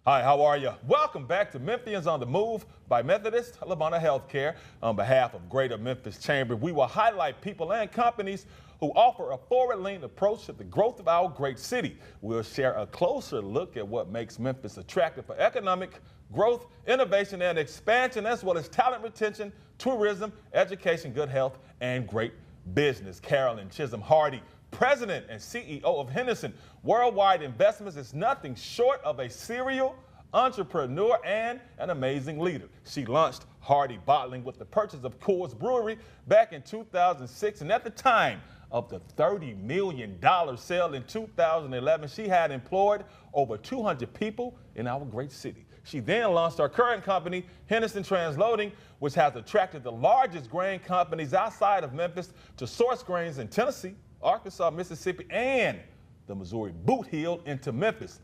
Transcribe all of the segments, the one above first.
Hi, how are you? Welcome back to Memphians on the Move by Methodist Labona Healthcare. On behalf of Greater Memphis Chamber, we will highlight people and companies who offer a forward-leaning approach to the growth of our great city. We'll share a closer look at what makes Memphis attractive for economic growth, innovation, and expansion, as well as talent retention, tourism, education, good health, and great business. Carloyn Hardy, President and CEO of Henderson Worldwide Investments, is nothing short of a serial entrepreneur and an amazing leader. She launched Hardy Bottling with the purchase of Coors Brewery back in 2006, and at the time of the $30 million sale in 2011, she had employed over 200 people in our great city. She then launched her current company, Henderson Transloading, which has attracted the largest grain companies outside of Memphis to source grains in Tennessee, Arkansas, Mississippi, and the Missouri boot heel into Memphis.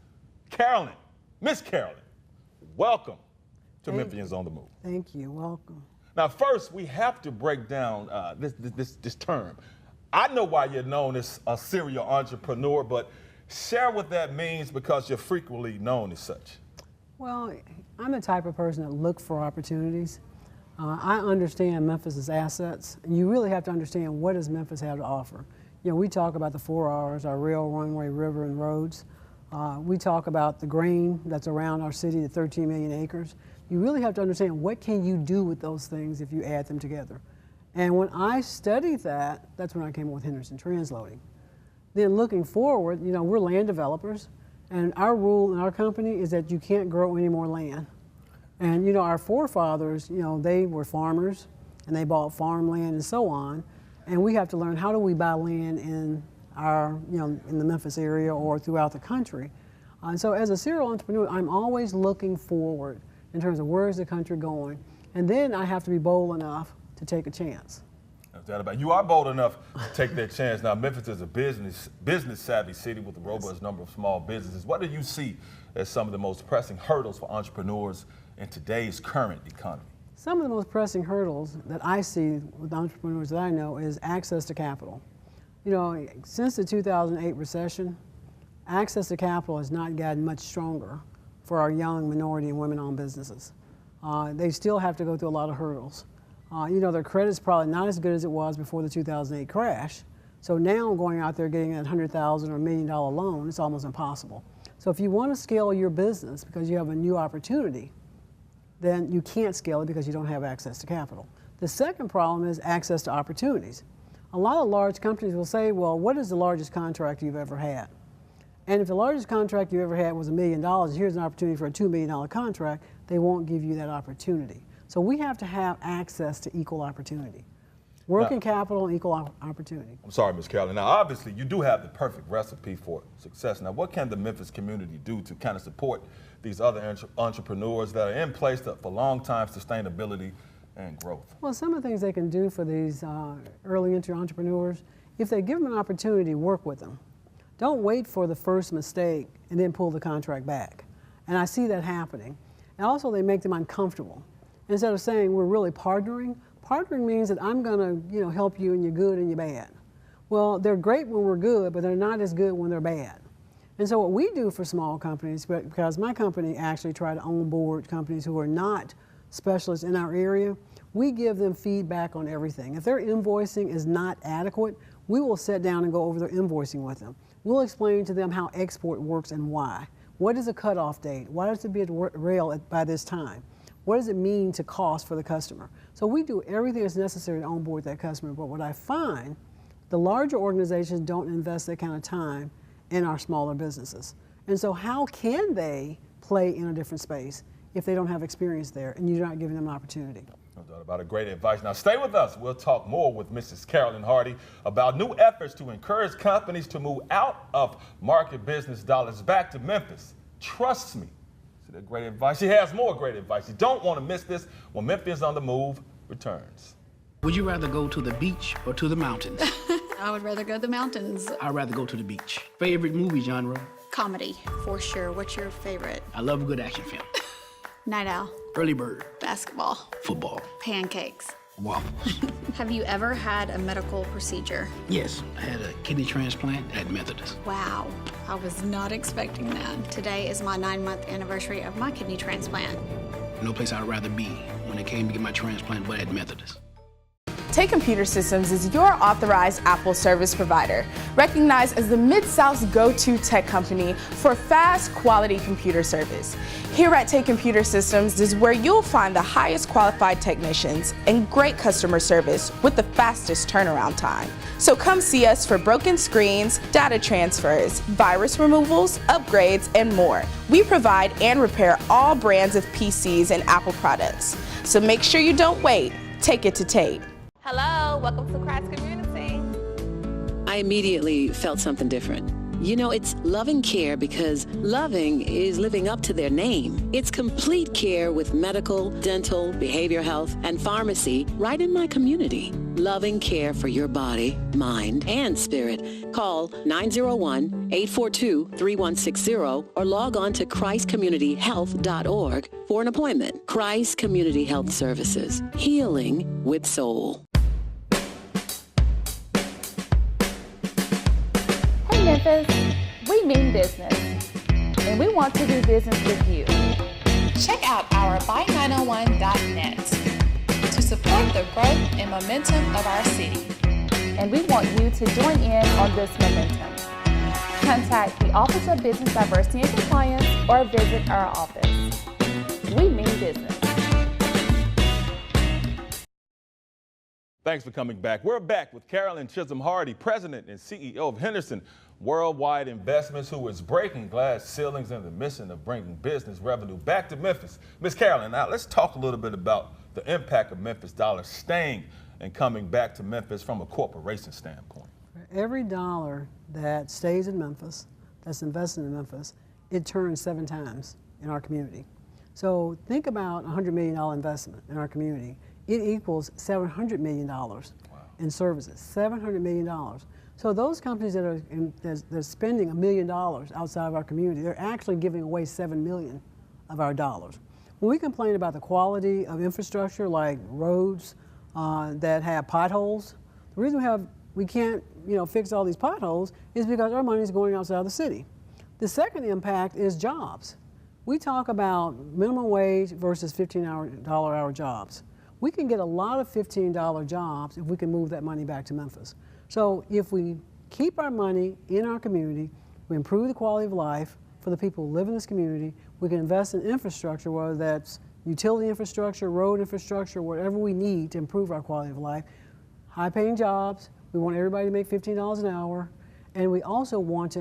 Carloyn, Miss Carloyn, welcome to Memphians on the Move. Thank you, welcome. Now, first, we have to break down this term. I know why you're known as a serial entrepreneur, but share what that means, because you're frequently known as such. Well, I'm the type of person that looks for opportunities. I understand Memphis's assets, and you really have to understand what does Memphis have to offer. You know, we talk about the 4 R's, our rail, runway, river, and roads. We talk about the grain that's around our city, the 13 million acres. You really have to understand what can you do with those things if you add them together. And when I studied that, that's when I came up with Henderson Transloading. Then looking forward, you know, we're land developers, and our rule in our company is that you can't grow any more land. And you know, our forefathers, you know, they were farmers, and they bought farmland and so on. And we have to learn, how do we buy land in our, you know, in the Memphis area or throughout the country. And so as a serial entrepreneur, I'm always looking forward in terms of where's the country going. And then I have to be bold enough to take a chance. No doubt about it. You are bold enough to take that chance. Now, Memphis is a business-savvy city with a robust number of small businesses. What do you see as some of the most pressing hurdles for entrepreneurs in today's current economy? Some of the most pressing hurdles that I see with entrepreneurs that I know is access to capital. You know, since the 2008 recession, access to capital has not gotten much stronger for our young minority and women-owned businesses. They still have to go through a lot of hurdles. You know, their credit's probably not as good as it was before the 2008 crash. So now going out there getting a $100,000 or $1 million loan, it's almost impossible. So if you want to scale your business because you have a new opportunity, then you can't scale it because you don't have access to capital. The second problem is access to opportunities. A lot of large companies will say, well, what is the largest contract you've ever had? And if the largest contract you ever had was $1 million, here's an opportunity for a $2 million contract, they won't give you that opportunity. So we have to have access to equal opportunity. Working capital and equal opportunity. I'm sorry, Ms. Carloyn. Now, obviously, you do have the perfect recipe for success. Now, what can the Memphis community do to kind of support these other entrepreneurs that are in place for long-time sustainability and growth? Well, some of the things they can do for these early entry entrepreneurs, if they give them an opportunity, work with them. Don't wait for the first mistake and then pull the contract back. And I see that happening. And also, they make them uncomfortable. Instead of saying we're really partnering means that I'm going to, you know, help you in your good and your bad. Well, they're great when we're good, but they're not as good when they're bad. And so what we do for small companies, because my company actually try to onboard companies who are not specialists in our area, we give them feedback on everything. If their invoicing is not adequate, we will sit down and go over their invoicing with them. We'll explain to them how export works and why. What is a cutoff date? Why does it be at rail by this time? What does it mean to cost for the customer? So we do everything that's necessary to onboard that customer. But what I find, the larger organizations don't invest that kind of time in our smaller businesses. And so how can they play in a different space if they don't have experience there and you're not giving them an opportunity? No doubt about it. Great advice. Now stay with us. We'll talk more with Mrs. Carloyn Hardy about new efforts to encourage companies to move out of market business dollars back to Memphis. Trust me. That great advice. She has more great advice. You don't want to miss this when Memphians on the Move returns. Would you rather go to the beach or to the mountains? I would rather go to the mountains. I'd rather go to the beach. Favorite movie genre? Comedy, for sure. What's your favorite? I love a good action film. Night Owl. Early bird. Basketball. Football. Pancakes. waffles. Have you ever had a medical procedure? Yes, I had a kidney transplant at Methodist. Wow, I was not expecting that. Today is my 9-month anniversary of my kidney transplant. No place I'd rather be when it came to get my transplant but at Methodist. Take Computer Systems is your authorized Apple service provider, recognized as the Mid-South's go-to tech company for fast, quality computer service. Here at Take Computer Systems is where you'll find the highest qualified technicians and great customer service with the fastest turnaround time. So come see us for broken screens, data transfers, virus removals, upgrades, and more. We provide and repair all brands of PCs and Apple products. So make sure you don't wait. Take it to Tate. Hello, welcome to Christ Community. I immediately felt something different. You know, it's loving care because loving is living up to their name. It's complete care with medical, dental, behavioral health, and pharmacy right in my community. Loving care for your body, mind, and spirit. Call 901-842-3160 or log on to christcommunityhealth.org for an appointment. Christ Community Health Services. Healing with soul. Memphis, we mean business, and we want to do business with you. Check out our buy901.net to support the growth and momentum of our city. And we want you to join in on this momentum. Contact the Office of Business Diversity and Compliance or visit our office. We mean business. Thanks for coming back. We're back with Carolyn Chisholm-Hardy, President and CEO of Henderson Worldwide Investments, who is breaking glass ceilings in the mission of bringing business revenue back to Memphis. Ms. Carolyn, now let's talk a little bit about the impact of Memphis dollars staying and coming back to Memphis from a corporation standpoint. Every dollar that stays in Memphis, that's invested in Memphis, it turns 7 times in our community. So think about a $100 million investment in our community. It equals $700 million in services, $700 million. So those companies that are they're spending $1 million outside of our community, they're actually giving away $7 million of our dollars. When we complain about the quality of infrastructure like roads that have potholes, the reason we can't fix all these potholes is because our money is going outside of the city. The second impact is jobs. We talk about minimum wage versus $15 jobs. We can get a lot of $15 jobs if we can move that money back to Memphis. So if we keep our money in our community, we improve the quality of life for the people who live in this community, we can invest in infrastructure, whether that's utility infrastructure, road infrastructure, whatever we need to improve our quality of life. High-paying jobs, we want everybody to make $15 an hour, and we also want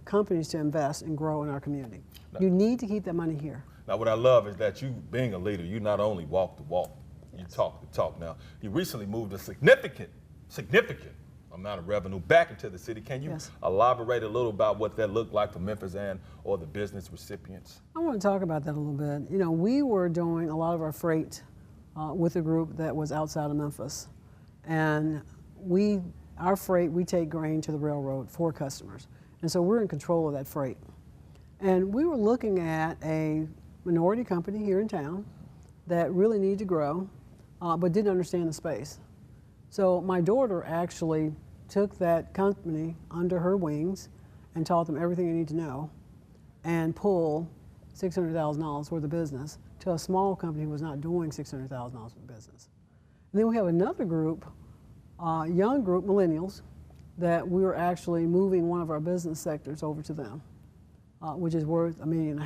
companies to invest and grow in our community. You need to keep that money here. Now what I love is that you, being a leader, you not only walk the walk, you talk the talk. Now, you recently moved a significant amount of revenue back into the city. Can you elaborate a little about what that looked like for Memphis or the business recipients? I want to talk about that a little bit. We were doing a lot of our freight with a group that was outside of Memphis. And our freight, we take grain to the railroad for customers. And so we're in control of that freight. And we were looking at a minority company here in town that really needed to grow, but didn't understand the space. So my daughter actually took that company under her wings and taught them everything they need to know and pulled $600,000 worth of business to a small company who was not doing $600,000 worth of business. And then we have another group, young group, millennials, that we were actually moving one of our business sectors over to them, which is worth $1.5 million.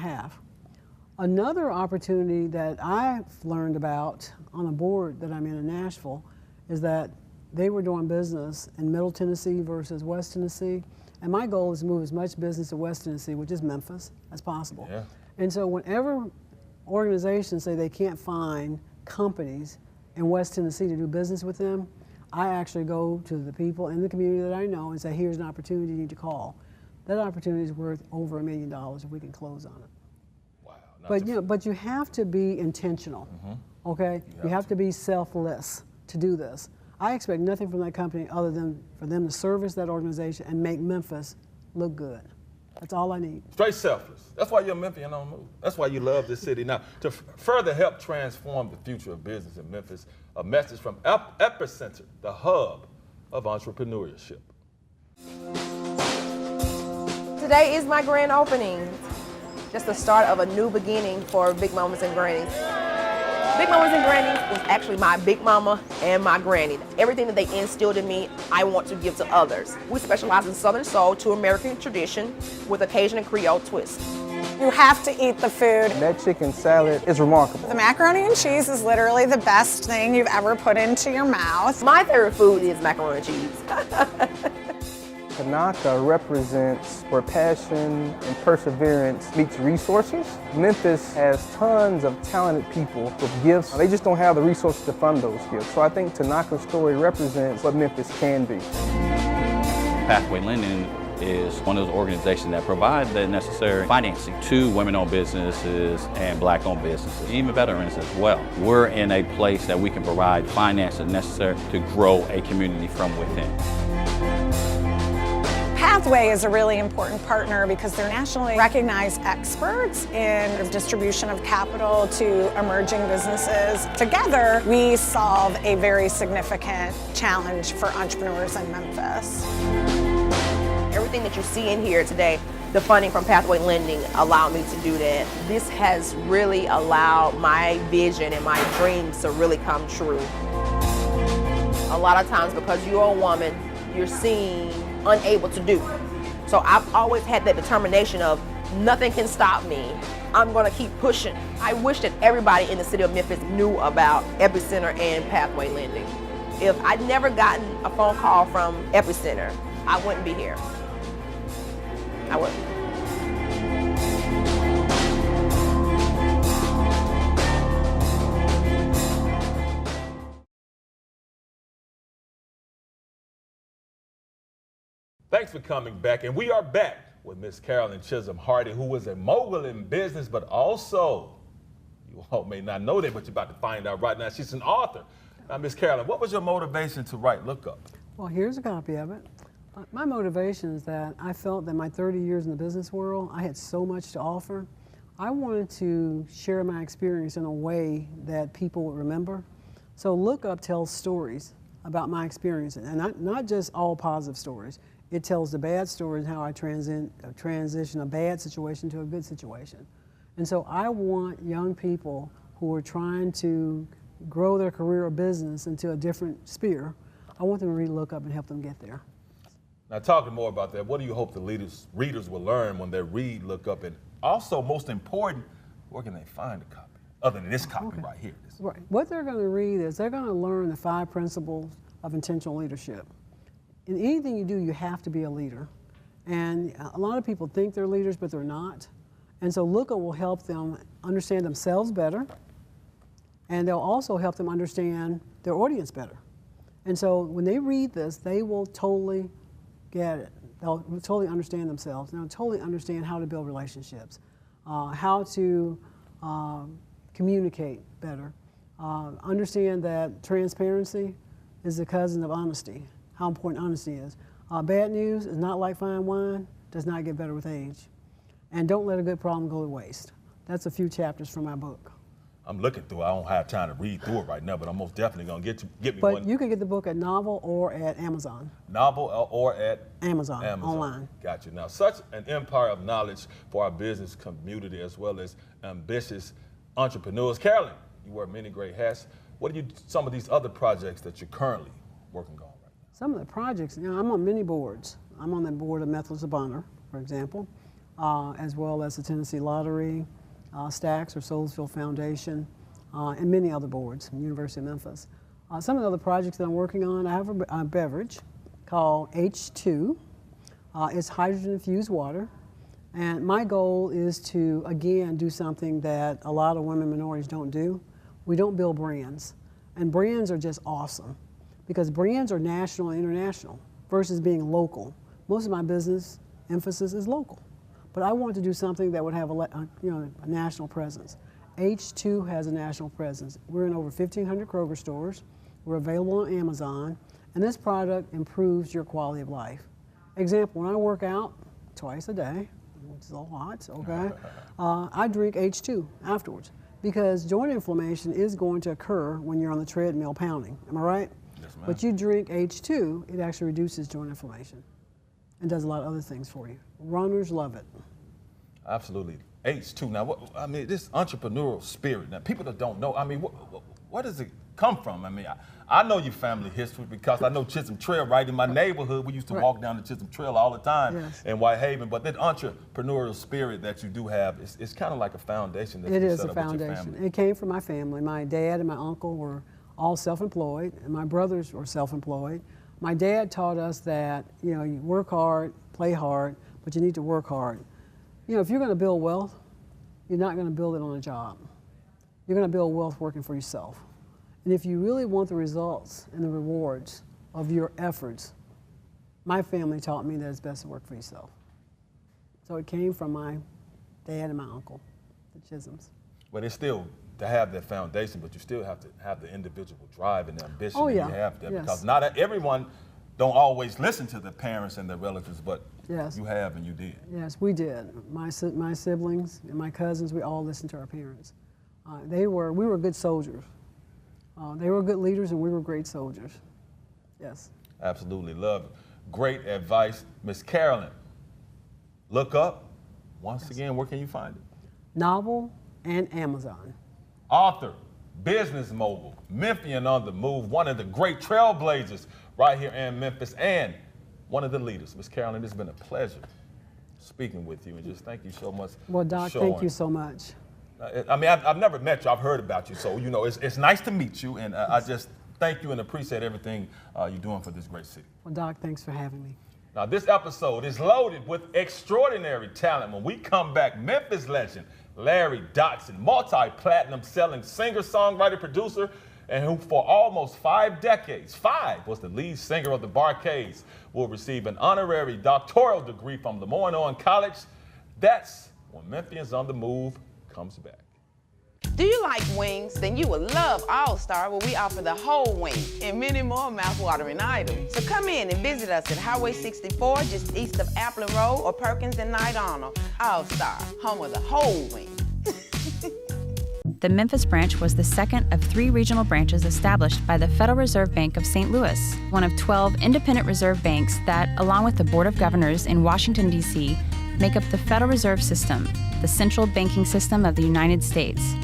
Another opportunity that I've learned about on a board that I'm in Nashville is that they were doing business in Middle Tennessee versus West Tennessee. And my goal is to move as much business to West Tennessee, which is Memphis, as possible. Yeah. And so whenever organizations say they can't find companies in West Tennessee to do business with them, I actually go to the people in the community that I know and say, here's an opportunity you need to call. That opportunity is worth over $1 million if we can close on it. Wow. But you have to be intentional, okay? You have to be selfless to do this. I expect nothing from that company other than for them to service that organization and make Memphis look good. That's all I need. Straight selfless. That's why you're a Memphian on the move. That's why you love this city. Now, to further help transform the future of business in Memphis, a message from Epicenter, the hub of entrepreneurship. Today is my grand opening. Just the start of a new beginning for Big Mamas and Grannies. Big Mamas and Grannies was actually my big mama and my granny. Everything that they instilled in me, I want to give to others. We specialize in Southern soul to American tradition with a Cajun and Creole twist. You have to eat the food. That chicken salad is remarkable. The macaroni and cheese is literally the best thing you've ever put into your mouth. My favorite food is macaroni and cheese. Tanaka represents where passion and perseverance meets resources. Memphis has tons of talented people with gifts. They just don't have the resources to fund those gifts. So I think Tanaka's story represents what Memphis can be. Pathway Lending is one of those organizations that provide the necessary financing to women-owned businesses and black-owned businesses, even veterans as well. We're in a place that we can provide financing necessary to grow a community from within. Pathway is a really important partner because they're nationally recognized experts in distribution of capital to emerging businesses. Together, we solve a very significant challenge for entrepreneurs in Memphis. Everything that you see in here today, the funding from Pathway Lending allowed me to do that. This has really allowed my vision and my dreams to really come true. A lot of times because you're a woman, you're seen unable to do. So I've always had that determination of nothing can stop me. I'm gonna keep pushing. I wish that everybody in the city of Memphis knew about Epicenter and Pathway Lending. If I'd never gotten a phone call from Epicenter, I wouldn't be here. I wouldn't. Thanks for coming back, and we are back with Miss Carolyn Chisholm Hardy, who is a mogul in business, but also, you all may not know that, but you're about to find out right now. She's an author. Now, Miss Carolyn, what was your motivation to write Look Up? Well, here's a copy of it. My motivation is that I felt that my 30 years in the business world, I had so much to offer. I wanted to share my experience in a way that people would remember. So Look Up tells stories about my experience, and not just all positive stories. It tells the bad stories, how I transition a bad situation to a good situation. And so I want young people who are trying to grow their career or business into a different sphere, I want them to read Look Up and help them get there. Now, talking more about that, what do you hope the readers will learn when they read Look Up? And also, most important, where can they find a copy, other than this copy right here? Right. What they're going to read is they're going to learn the 5 principles of intentional leadership. In anything you do, you have to be a leader. And a lot of people think they're leaders, but they're not. And so Look Up will help them understand themselves better, and they'll also help them understand their audience better. And so when they read this, they will totally get it. They'll totally understand themselves. They'll totally understand how to build relationships, how to communicate better, understand that transparency is the cousin of honesty, how important honesty is. Bad news is not like fine wine, does not get better with age. And don't let a good problem go to waste. That's a few chapters from my book. I'm looking through it. I don't have time to read through it right now, but I'm most definitely going to get me but one. But you can get the book at Novel or at Amazon. Novel or at? Amazon, online. Got you. Now, such an empire of knowledge for our business community as well as ambitious entrepreneurs. Carolyn, you wear many great hats. What are some of these other projects that you're currently working on right now? Some of the projects, I'm on many boards. I'm on the board of Methodist of Honor, for example, as well as the Tennessee Lottery, Stacks or Soulsville Foundation, and many other boards, University of Memphis. Some of the other projects that I'm working on, I have a beverage called H2. It's hydrogen-infused water. And my goal is to, again, do something that a lot of women minorities don't do. We don't build brands. And brands are just awesome because brands are national and international versus being local. Most of my business emphasis is local. But I want to do something that would have a national presence. H2 has a national presence. We're in over 1,500 Kroger stores. We're available on Amazon. And this product improves your quality of life. Example, when I work out twice a day, which is a lot, okay? I drink H2 afterwards because joint inflammation is going to occur when you're on the treadmill pounding. Am I right? Yes, ma'am. But you drink H2, it actually reduces joint inflammation and does a lot of other things for you. Runners love it. Absolutely. H2. Now, I mean, this entrepreneurial spirit. Now, people that don't know, I mean, where does it come from? I mean, I know your family history because I know Chisholm Trail right in my neighborhood. We used to walk down the Chisholm Trail all the time in Whitehaven. But that entrepreneurial spirit that you do have, it's kind of like a foundation that It you is set a up with your foundation. family. It came from my family. My dad and my uncle were all self-employed, and my brothers were self-employed. My dad taught us that, you know, you work hard, play hard, but you need to work hard. You know, if you're going to build wealth, you're not going to build it on a job. You're going to build wealth working for yourself. And if you really want the results and the rewards of your efforts, my family taught me that it's best to work for yourself. So it came from my dad and my uncle, the Chisholms. But it's still to have that foundation, but you still have to have the individual drive and ambition Oh, that yeah. you have there. Yes. Because not everyone don't always listen to their parents and their relatives, but Yes. you have and you did. Yes, we did. My siblings and my cousins, we all listened to our parents. We were good soldiers. They were good leaders and we were great soldiers. Yes. Absolutely, love it. Great advice. Miss Carloyn, look up. Once again, where can you find it? Novel and Amazon. Author, business mogul, Memphian on the move, one of the great trailblazers right here in Memphis, and one of the leaders. Miss Carloyn, it's been a pleasure speaking with you, and just thank you so much. Well, Doc, thank you so much. I mean, I've never met you. I've heard about you, so you know it's nice to meet you, and I just thank you and appreciate everything you're doing for this great city. Well, Doc, thanks for having me. Now, this episode is loaded with extraordinary talent. When we come back, Memphis legend Larry Dobson, multi-platinum selling singer, songwriter, producer, and who for almost 5 decades, was the lead singer of the Barcades, will receive an honorary doctoral degree from Lemoyne College. That's when Memphians on the Move comes back. Do you like wings? Then you will love All Star, where we offer the whole wing and many more mouth-watering items. So come in and visit us at Highway 64, just east of Applin Road, or Perkins and Knight Arnold. All Star, home of the whole wing. The Memphis branch was the second of 3 regional branches established by the Federal Reserve Bank of St. Louis, one of 12 independent reserve banks that, along with the Board of Governors in Washington, D.C., make up the Federal Reserve System, the central banking system of the United States.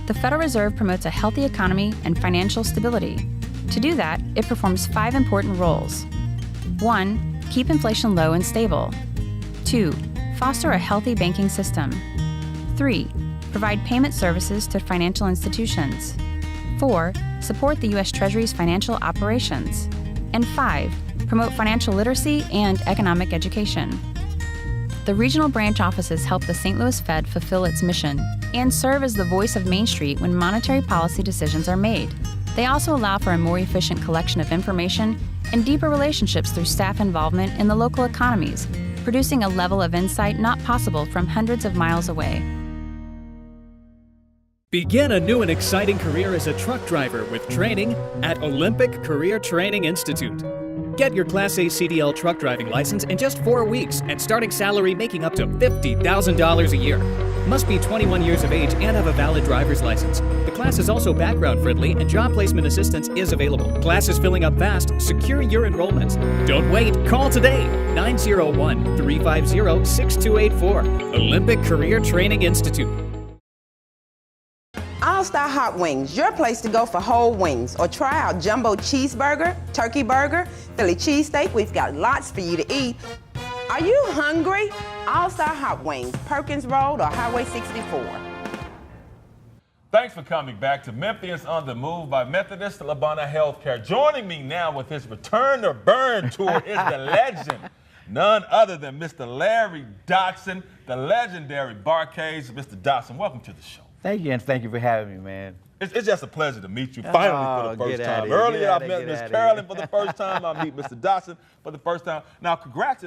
The Federal Reserve promotes a healthy economy and financial stability. To do that, it performs 5 important roles. 1. Keep inflation low and stable. 2. Foster a healthy banking system. 3. Provide payment services to financial institutions. 4. Support the U.S. Treasury's financial operations. And 5. Promote financial literacy and economic education. The regional branch offices help the St. Louis Fed fulfill its mission and serve as the voice of Main Street when monetary policy decisions are made. They also allow for a more efficient collection of information and deeper relationships through staff involvement in the local economies, producing a level of insight not possible from hundreds of miles away. Begin a new and exciting career as a truck driver with training at Olympic Career Training Institute. Get your Class A CDL truck driving license in just 4 weeks and starting salary making up to $50,000 a year. Must be 21 years of age and have a valid driver's license. The class is also background friendly and job placement assistance is available. Class is filling up fast. Secure your enrollments. Don't wait. Call today. 901-350-6284. Olympic Career Training Institute. All Star Hot Wings, your place to go for whole wings. Or try our jumbo cheeseburger, turkey burger, Philly cheesesteak. We've got lots for you to eat. Are you hungry? All Star Hot Wings, Perkins Road or Highway 64. Thanks for coming back to Memphians on the Move by Methodist Labana Healthcare. Joining me now with his Return to Burn tour is the legend, none other than Mr. Larry Dobson, the legendary Barcades. Mr. Dobson, welcome to the show. Thank you, and thank you for having me, man. It's just a pleasure to meet you finally for the first time. Earlier, I met Miss Carloyn for the first time. I meet Mr. Dobson for the first time. Now, congrats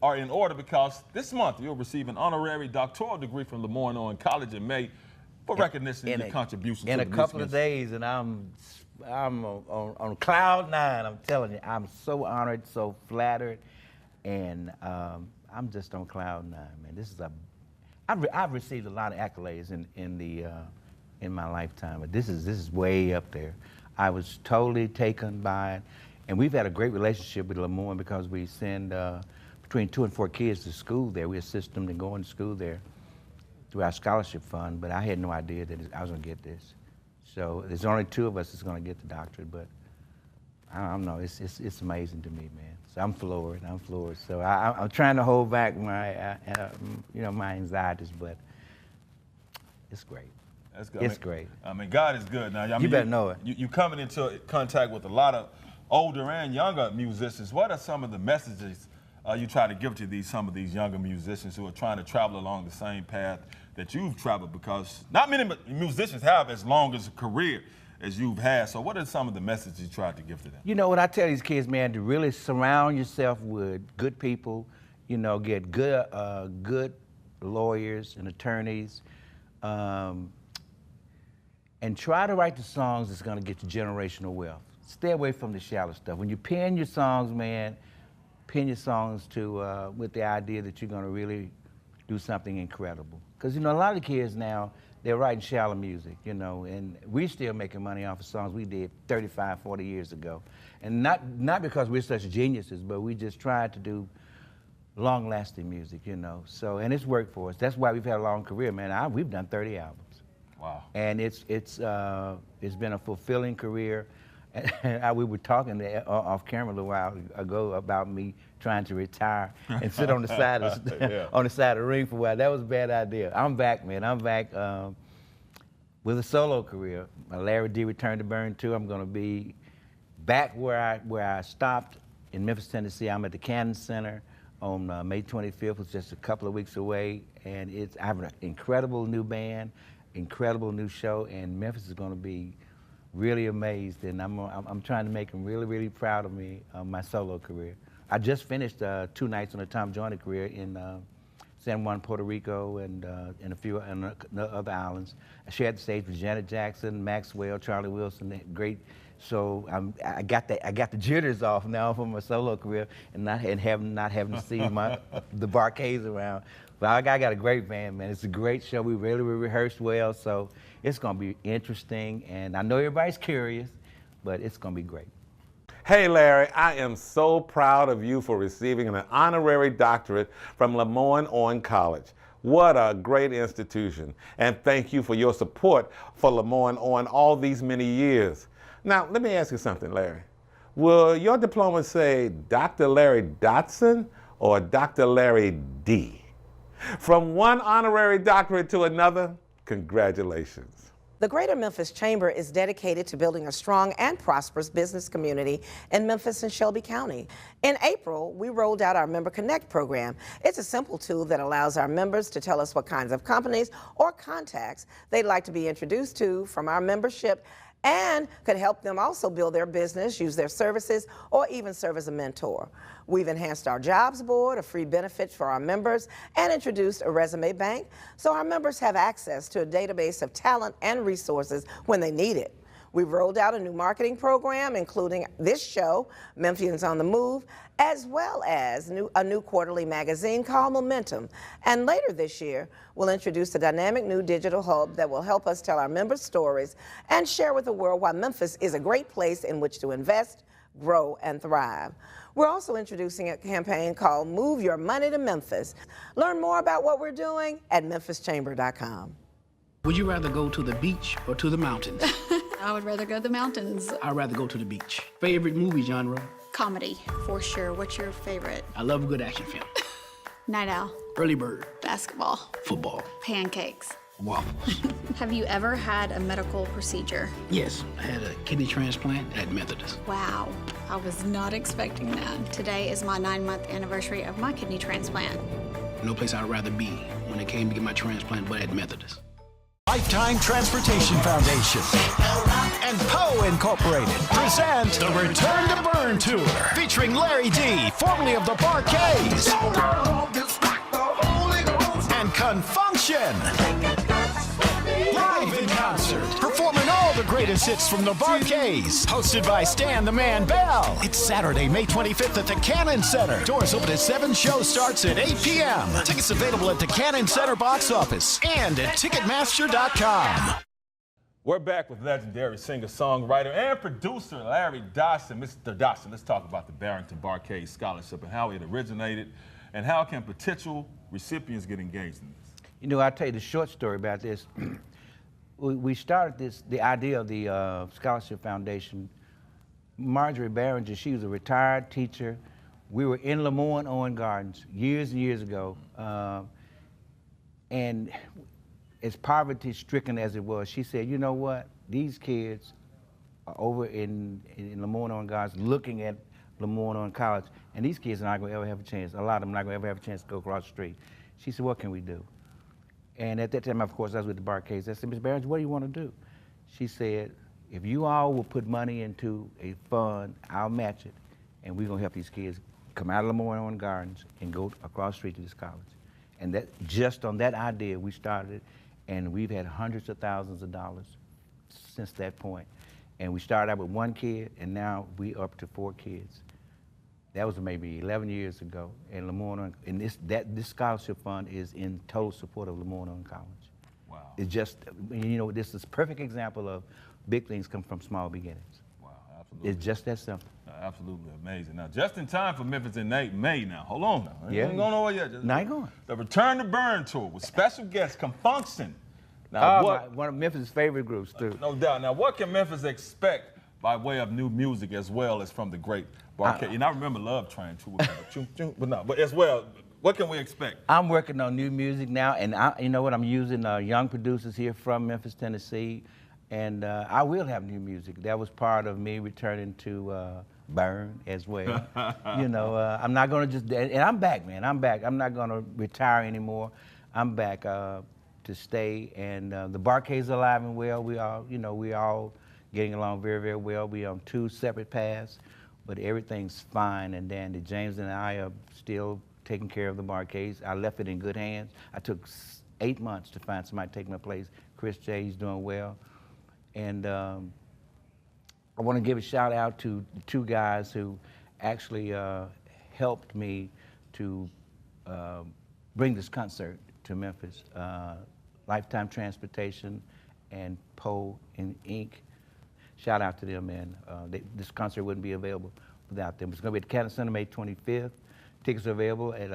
are in order because this month you'll receive an honorary doctoral degree from Lemoyne College in May for recognition of your contributions to the in a couple of days, and I'm on cloud 9. I'm telling you, I'm so honored, so flattered, and I'm just on cloud nine, man. This is I've received a lot of accolades in my lifetime, but this is way up there. I was totally taken by it, and we've had a great relationship with Lemoyne because we send between 2 and 4 kids to school there. We assist them to go into school there through our scholarship fund, but I had no idea that I was going to get this. So there's only 2 of us that's going to get the doctorate, but I don't know. It's amazing to me, man. So I'm floored. So I'm trying to hold back my my anxieties, but it's great. That's good. It's great. I mean, God is good. Now, you better know it. You coming into contact with a lot of older and younger musicians. What are some of the messages you try to give to some of these younger musicians who are trying to travel along the same path that you've traveled? Because not many musicians have as long as a career as you've had. So what are some of the messages you tried to give to them? You know what I tell these kids, man, to really surround yourself with good people, get good lawyers and attorneys, and try to write the songs that's gonna get you generational wealth. Stay away from the shallow stuff. When you pen your songs, man, pen your songs with the idea that you're gonna really do something incredible. Because a lot of the kids now, they're writing shallow music, and we're still making money off of songs we did 35, 40 years ago. And not because we're such geniuses, but we just tried to do long-lasting music, So, and it's worked for us. That's why we've had a long career, man. We've done 30 albums. Wow. And it's been a fulfilling career. And we were talking off camera a little while ago about me trying to retire and sit on the side of the ring for a while. That was a bad idea. I'm back, man. I'm back with a solo career. Larry D returned to Burn 2. I'm going to be back where I stopped in Memphis, Tennessee. I'm at the Cannon Center on May 25th. It's just a couple of weeks away, and I have an incredible new band, incredible new show, and Memphis is going to be really amazed, and I'm trying to make them really, really proud of me on my solo career. I just finished 2 nights on a Tom Joyner career in San Juan, Puerto Rico, and a few other islands. I shared the stage with Janet Jackson, Maxwell, Charlie Wilson, great. So I got the jitters off now from my solo career, and not having to see the barcades around. But I got a great band, man. It's a great show. We really rehearsed well, so it's going to be interesting. And I know everybody's curious, but it's going to be great. Hey, Larry, I am so proud of you for receiving an honorary doctorate from Lemoyne College. What a great institution. And thank you for your support for Lemoyne all these many years. Now, let me ask you something, Larry. Will your diploma say Dr. Larry Dobson or Dr. Larry D? From one honorary doctorate to another, congratulations. The Greater Memphis Chamber is dedicated to building a strong and prosperous business community in Memphis and Shelby County. In April, we rolled out our Member Connect program. It's a simple tool that allows our members to tell us what kinds of companies or contacts they'd like to be introduced to from our membership, and could help them also build their business, use their services, or even serve as a mentor. We've enhanced our jobs board, a free benefit for our members, and introduced a resume bank so our members have access to a database of talent and resources when they need it. We've rolled out a new marketing program, including this show, Memphians on the Move, as well as a new quarterly magazine called Momentum. And later this year, we'll introduce a dynamic new digital hub that will help us tell our members' stories and share with the world why Memphis is a great place in which to invest, grow, and thrive. We're also introducing a campaign called Move Your Money to Memphis. Learn more about what we're doing at memphischamber.com. Would you rather go to the beach or to the mountains? I would rather go to the mountains. I'd rather go to the beach. Favorite movie genre? Comedy, for sure. What's your favorite? I love a good action film. Night Owl. Early bird. Basketball. Football. Pancakes. Waffles. Have you ever had a medical procedure? Yes, I had a kidney transplant at Methodist. Wow, I was not expecting that. Today is my 9-month anniversary of my kidney transplant. No place I'd rather be when it came to get my transplant but at Methodist. Lifetime Transportation Foundation and Poe Incorporated present the Return to Burn Tour, featuring Larry D, formerly of the Parquets, and Confunction. Live in concert, performing all the greatest hits from the Bar-Kays. Hosted by Stan the Man Bell. It's Saturday, May 25th at the Cannon Center. Doors open at 7, show starts at 8 p.m. Tickets available at the Cannon Center box office and at Ticketmaster.com. We're back with legendary singer-songwriter and producer Larry Dobson. Mr. Dobson, let's talk about the Barrington Bar-Kays Scholarship and how it originated and how can potential recipients get engaged in this? You know, I'll tell you the short story about this. We started the idea of the Scholarship Foundation. Marjorie Barringer, she was a retired teacher. We were in Lemoyne Owen Gardens years and years ago. And as poverty-stricken as it was, she said, you know what? These kids are over in Lemoyne Owen Gardens looking at Lemoyne Owen College, and these kids are not going to ever have a chance. A lot of them are not going to ever have a chance to go across the street. She said, what can we do? And at that time, of course, I was with the Bar-Kays. I said, Ms. Barringer, what do you want to do? She said, if you all will put money into a fund, I'll match it, and we're going to help these kids come out of Lemoyne Owen Gardens and go across the street to this college. And that, just on that idea, we started it, and we've had hundreds of thousands of dollars since that point. And we started out with 1 kid, and now we up to 4 kids. That was maybe 11 years ago. And Lemoyne, and this scholarship fund is in total support of Lemoyne Owen College. Wow. It's just, you know, this is a perfect example of big things come from small beginnings. Wow, absolutely. It's just that simple. Absolutely amazing. Now, just in time for Memphis in May now. Hold on now. Yeah. Ain't going nowhere yet. Not going. The Return to Burn Tour with special guest Confunction. Now, one of Memphis' favorite groups, too. No doubt. Now, what can Memphis expect by way of new music as well as from the great Bar-Kays? And I remember Love Train, too. But as well, what can we expect? I'm working on new music now, and you know what? I'm using young producers here from Memphis, Tennessee, and I will have new music. That was part of me returning to Burn as well. You know, I'm not going to just, and I'm back, man. I'm back. I'm not going to retire anymore. I'm back to stay, and the Bar-Kays are alive and well. We all, you know, we all getting along very, very well. We on 2 separate paths, but everything's fine and dandy. James and I are still taking care of the Bar-Kays. I left it in good hands. I took 8 months to find somebody to take my place. Chris J, he's doing well. And I want to give a shout out to the 2 guys who actually helped me to bring this concert to Memphis. Lifetime Transportation and Poe and Inc. Shout out to them, man. This concert wouldn't be available without them. It's going to be at the Cannon Center May 25th. Tickets are available at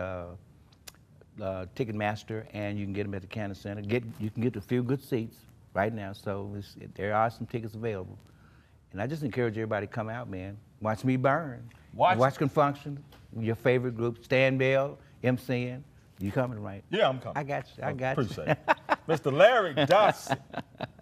Ticketmaster, and you can get them at the Cannon Center. You can get a few good seats right now, so there are some tickets available. And I just encourage everybody to come out, man. Watch me burn. Watch Confunction, your favorite group, Stan Bell, MCN. You coming, right? Yeah, I'm coming. I got you. I got appreciate you. it. Mr. Larry Dobson,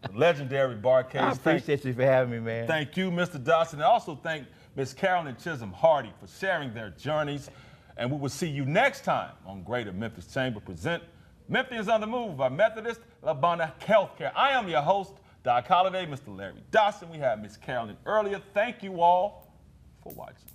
the legendary Bar-Kays. I appreciate you for having me, man. Thank you, Mr. Dobson. And I also thank Ms. Carloyn Chisholm Hardy for sharing their journeys. And we will see you next time on Greater Memphis Chamber present Memphians on the Move by Methodist Labana Healthcare. I am your host, Doc Holliday, Mr. Larry Dobson. We had Ms. Carloyn earlier. Thank you all for watching.